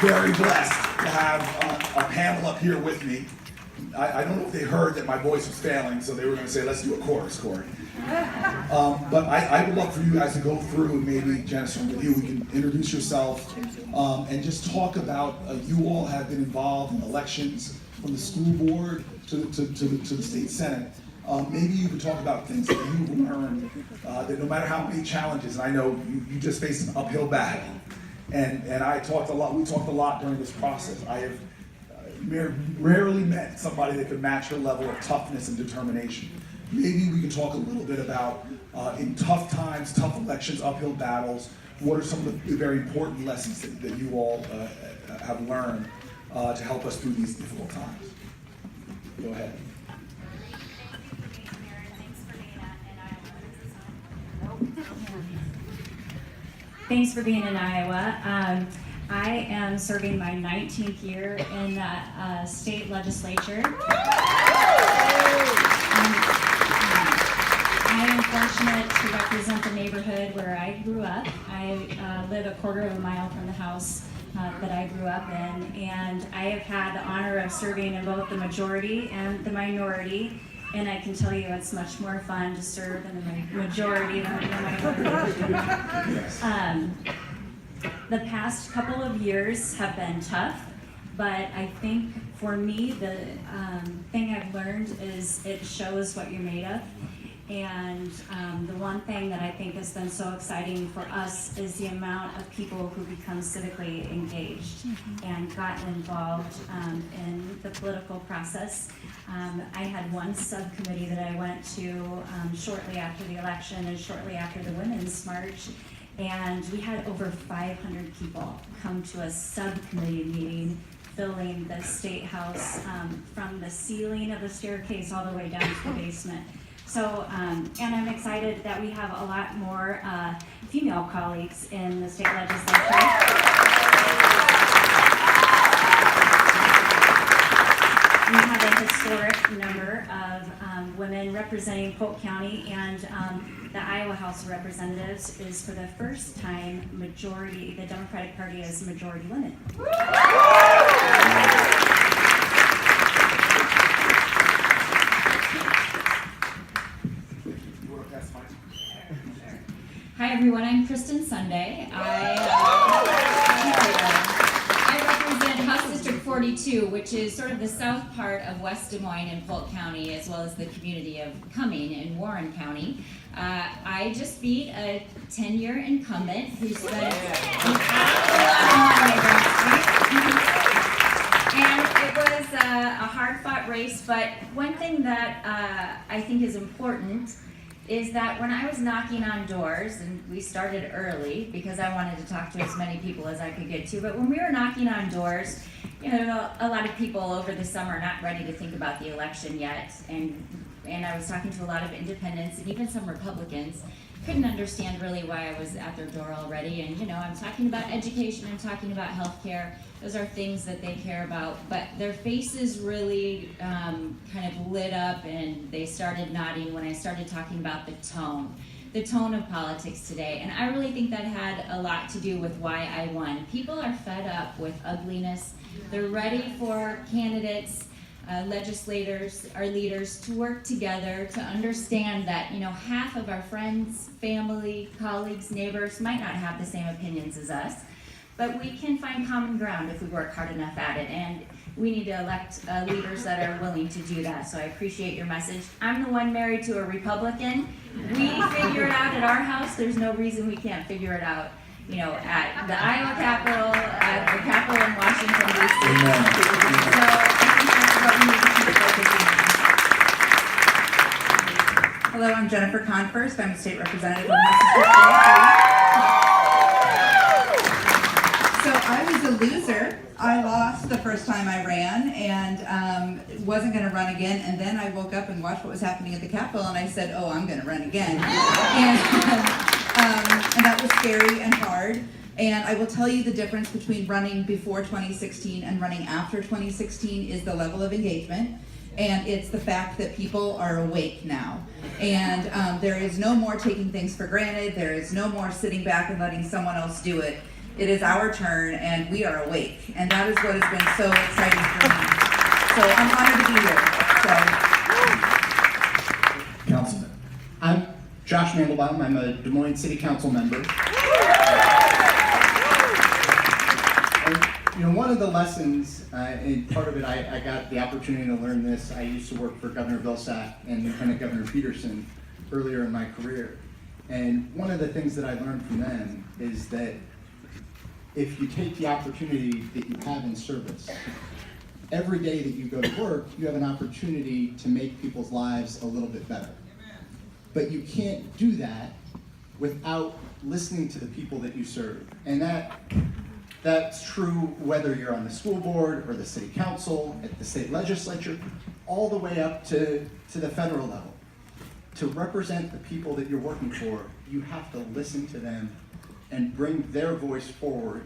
very blessed to have a panel up here with me. I don't know if they heard that my voice was failing, so they were going to say, let's do a chorus, Cory. But I would love for you guys to go through, and maybe Janice, with you, we can introduce yourself and just talk about, you all have been involved in elections from the school board to the state senate. Maybe you could talk about things that you've learned, that no matter how many challenges, and I know you just faced an uphill battle, and we talked a lot during this process. I have rarely met somebody that could match your level of toughness and determination. Maybe we can talk a little bit about, in tough times, tough elections, uphill battles, what are some of the very important lessons that you all have learned to help us through these difficult times? Go ahead. Thanks for being in Iowa. I am serving my 19th year in the state legislature. I am fortunate to represent the neighborhood where I grew up. I live a quarter of a mile from the house that I grew up in, and I have had the honor of serving in both the majority and the minority. And I can tell you it's much more fun to serve in the majority than the minority. The past couple of years have been tough, but I think for me, the thing I've learned is it shows what you're made of. And the one thing that I think has been so exciting for us is the amount of people who become civically engaged and gotten involved in the political process. I had one subcommittee that I went to shortly after the election and shortly after the Women's March, and we had over 500 people come to a subcommittee meeting filling the State House from the ceiling of the staircase all the way down to the basement. So, and I'm excited that we have a lot more female colleagues in the state legislature. We have a historic number of women representing Polk County, and the Iowa House of Representatives is for the first time majority, the Democratic Party is majority women. Hi everyone, I'm Kristen Sunday. I represent House District 42, which is sort of the south part of West Des Moines and Polk County, as well as the community of Cumming in Warren County. I just beat a 10-year incumbent who spent and it was a hard-fought race, but one thing that I think is important is that when I was knocking on doors, and we started early because I wanted to talk to as many people as I could get to, but when we were knocking on doors, you know, a lot of people over the summer not ready to think about the election yet, and I was talking to a lot of independents and even some Republicans, couldn't understand really why I was at their door already. And you know, I'm talking about education, I'm talking about healthcare. Those are things that they care about, but their faces really kind of lit up and they started nodding when I started talking about the tone of politics today. And I really think that had a lot to do with why I won. People are fed up with ugliness. They're ready for candidates, legislators, our leaders to work together to understand that, you know, half of our friends, family, colleagues, neighbors might not have the same opinions as us, but we can find common ground if we work hard enough at it, and we need to elect leaders that are willing to do that. So I appreciate your message. I'm the one married to a Republican. We figure it out at our house. There's no reason we can't figure it out, you know, at the Iowa Capitol, at the Capitol in Washington, D.C. So I think that's what we need to keep focusing on. Hello, I'm Jennifer Conforst. I'm a state representative of Massachusetts. So I was a loser. I lost the first time I ran and wasn't going to run again. And then I woke up and watched what was happening at the Capitol, and I said, "Oh, I'm going to run again." And that was scary and hard. And I will tell you the difference between running before 2016 and running after 2016 is the level of engagement. And it's the fact that people are awake now. And there is no more taking things for granted. There is no more sitting back and letting someone else do it. It is our turn, and we are awake, and that is what has been so exciting for me. So I'm honored to be here. So. Councilman. I'm Josh Mandelbaum. I'm a Des Moines City Council member. And, one of the lessons, and part of it, I got the opportunity to learn this. I used to work for Governor Vilsack and Lieutenant Governor Peterson earlier in my career. And one of the things that I learned from them is that if you take the opportunity that you have in service, every day that you go to work, you have an opportunity to make people's lives a little bit better. But you can't do that without listening to the people that you serve. And that's true whether you're on the school board or the city council, at the state legislature, all the way up to the federal level. To represent the people that you're working for, you have to listen to them and bring their voice forward.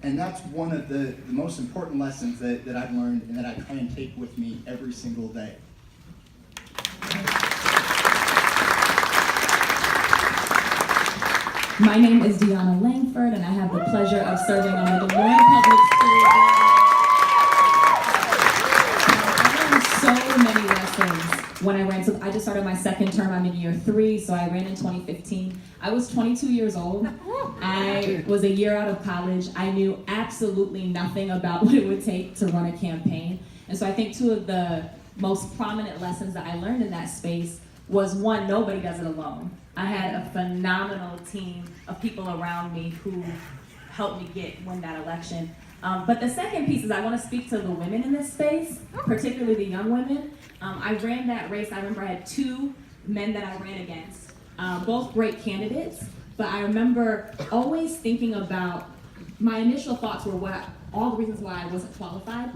And that's one of the most important lessons that I've learned and that I try and take with me every single day. My name is Deanna Langford, and I have the pleasure of serving on the Des Moines Public School Board. I learned so many lessons when I ran. So I just started my second term. I'm in year 3, so I ran in 2015. I was 22 years old. I was a year out of college. I knew absolutely nothing about what it would take to run a campaign. And so I think 2 of the most prominent lessons that I learned in that space was, 1, nobody does it alone. I had a phenomenal team of people around me who helped me win that election. But the second piece is I want to speak to the women in this space, particularly the young women. I ran that race. I remember I had 2 men that I ran against, both great candidates. But I remember always thinking about, my initial thoughts were all the reasons why I wasn't qualified,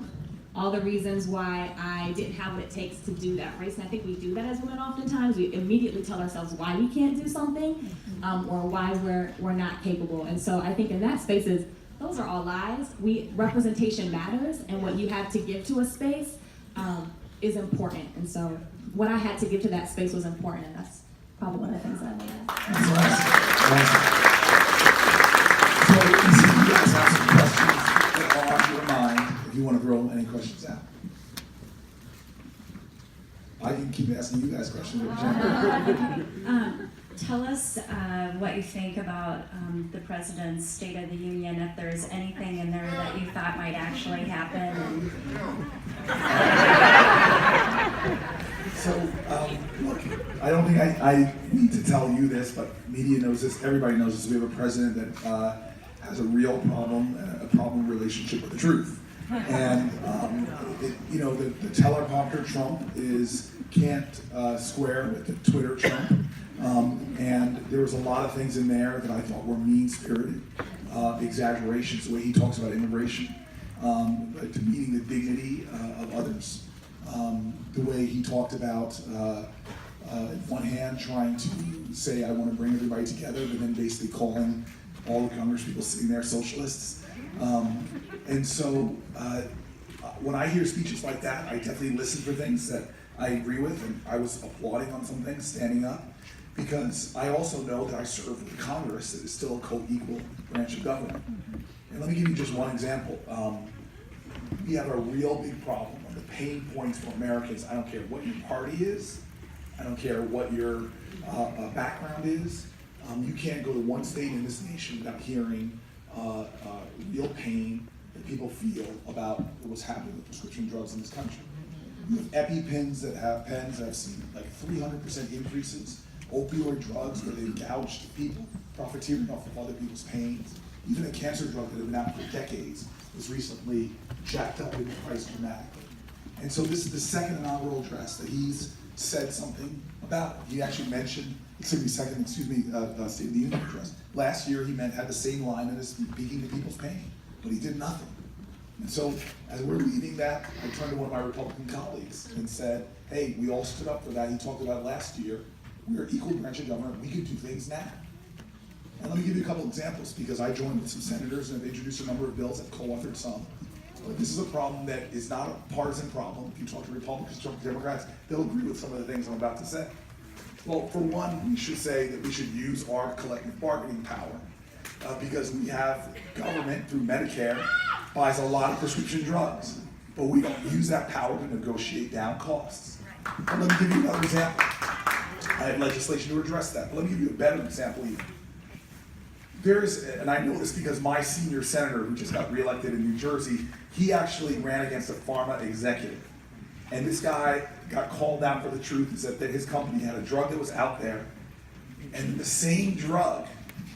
all the reasons why I didn't have what it takes to do that race. And I think we do that as women oftentimes. We immediately tell ourselves why we can't do something, or why we're not capable. And so I think in that space those are all lies. Representation matters, and what you have to give to a space is important. And so what I had to give to that space was important, and that's probably one of the things that I learned. So you guys have some questions that are on your mind. If you want to throw any questions out, I can keep asking you guys questions. Tell us what you think about the President's State of the Union, if there's anything in there that you thought might actually happen. So, look, I don't think I need to tell you this, but media knows this, everybody knows this. We have a president that has a real problem, a problem relationship with the truth. And, the teleprompter Trump can't square with the Twitter Trump. And there was a lot of things in there that I thought were mean-spirited, exaggerations, the way he talks about immigration, demeaning the dignity of others. The way he talked about, on one hand, trying to say, I want to bring everybody together, but then basically calling all the Congress people sitting there socialists. And so when I hear speeches like that, I definitely listen for things that I agree with, and I was applauding on some things, standing up, because I also know that I serve with the Congress that is still a co-equal branch of government. And let me give you just one example. We have a real big problem on the pain points for Americans. I don't care what your party is. I don't care what your background is. You can't go to one state in this nation without hearing real pain that people feel about what's happening with prescription drugs in this country. You have EpiPens that have pens that have seen like 300% increases. Opioid drugs where they've gouged people, profiteering off of other people's pains. Even a cancer drug that had been out for decades was recently jacked up in price dramatically. And so this is the second inaugural address that he's said something about. He actually mentioned, State of the Union address. Last year he had the same line in his speaking to people's pain, but he did nothing. And so as we're leaving that, I turned to one of my Republican colleagues and said, hey, we all stood up for that. He talked about it last year. We're equal branch of government. We can do things now. And let me give you a couple examples, because I joined with some senators and have introduced a number of bills. I've co-authored some. But this is a problem that is not a partisan problem. If you talk to Republicans, talk to Democrats, they'll agree with some of the things I'm about to say. Well, for one, we should say that we should use our collective bargaining power because we have government through Medicare buys a lot of prescription drugs, but we don't use that power to negotiate down costs. But let me give you another example. I have legislation to address that, but let me give you a better example even. And I know this because my senior senator who just got reelected in New Jersey, he actually ran against a pharma executive. And this guy got called down for the truth, is that his company had a drug that was out there, and the same drug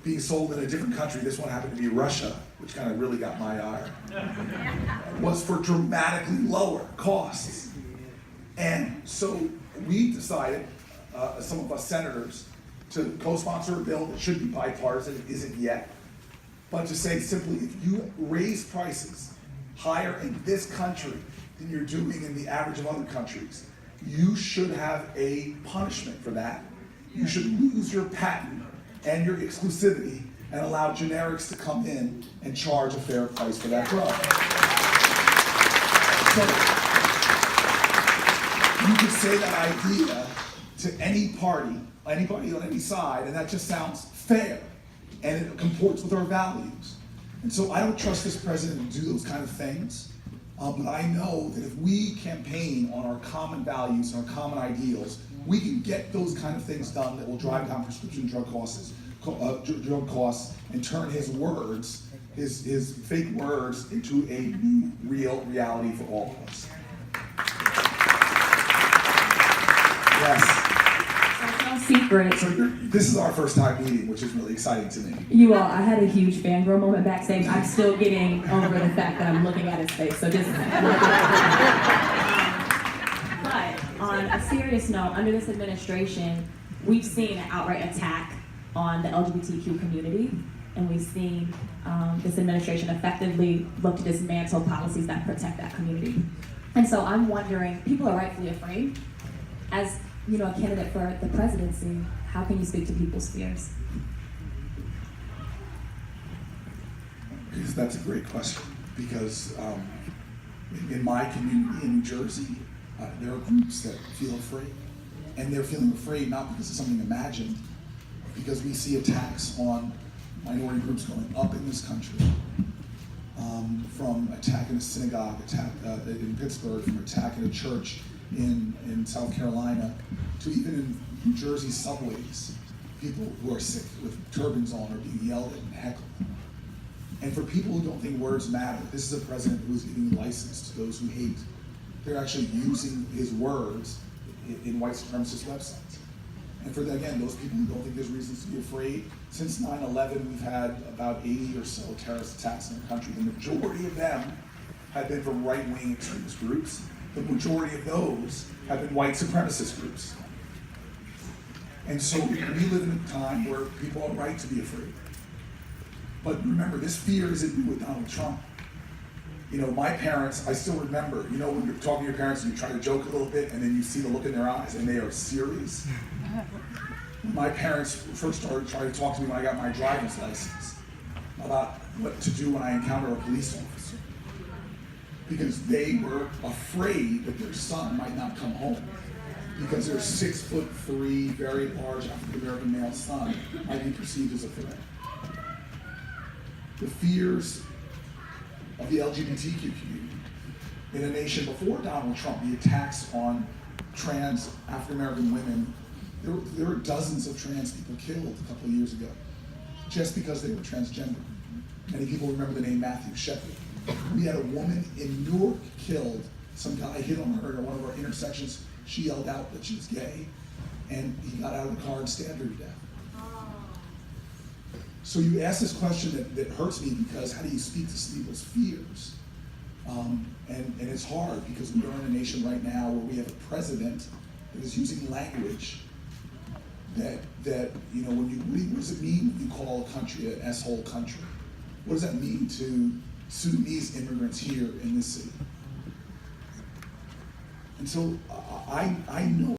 being sold in a different country, this one happened to be Russia, which kind of really got my ire, was for dramatically lower costs. And so we decided, some of us senators, to co-sponsor a bill that should be bipartisan, it isn't yet, but to say simply, if you raise prices higher in this country than you're doing in the average of other countries, you should have a punishment for that. You should lose your patent and your exclusivity and allow generics to come in and charge a fair price for that drug. So you could say that idea to any party, anybody on any side, and that just sounds fair, and it comports with our values. And so I don't trust this president to do those kind of things, but I know that if we campaign on our common values and our common ideals, we can get those kind of things done that will drive down prescription drug costs, and turn his words, his fake words, into a new, real reality for all of us. Yes. No secret. So this is our first time meeting, which is really exciting to me. You all, I had a huge fangirl moment backstage. I'm still getting over the fact that I'm looking at his face, so just. But on a serious note, under this administration, we've seen an outright attack on the LGBTQ community, and we've seen this administration effectively look to dismantle policies that protect that community. And so I'm wondering, people are rightfully afraid. As a candidate for the presidency, how can you speak to people's fears? That's a great question, because in my community in New Jersey, there are groups that feel afraid, and they're feeling afraid not because of something imagined, but because we see attacks on minority groups going up in this country, from attacking a synagogue, in Pittsburgh, from attacking a church in South Carolina, to even in New Jersey subways, people who are sick with turbans on are being yelled at and heckled. And for people who don't think words matter, this is a president who is giving license to those who hate. They're actually using his words in white supremacist websites. And for, again, those people who don't think there's reasons to be afraid, since 9/11, we've had about 80 or so terrorist attacks in the country. The majority of them have been from right-wing extremist groups. The majority of those have been white supremacist groups. And so we live in a time where people are right to be afraid. But remember, this fear isn't new with Donald Trump. My parents, I still remember, when you're talking to your parents and you try to joke a little bit and then you see the look in their eyes and they are serious. When my parents first started trying to talk to me when I got my driver's license about what to do when I encounter a police officer, because they were afraid that their son might not come home because their 6'3", very large African-American male son might be perceived as a threat. The fears of the LGBTQ community in a nation before Donald Trump, the attacks on trans African-American women, there were dozens of trans people killed a couple of years ago just because they were transgender. Many people remember the name Matthew Shepard. We had a woman in Newark killed. Some guy hit on her at one of our intersections. She yelled out that she was gay, and he got out of the car and stabbed her to death. So you ask this question that hurts me, because how do you speak to people's fears? And it's hard, because we are in a nation right now where we have a president that is using language that what does it mean when you call a country an S-hole country? What does that mean to Sudanese immigrants here in this city? And so I know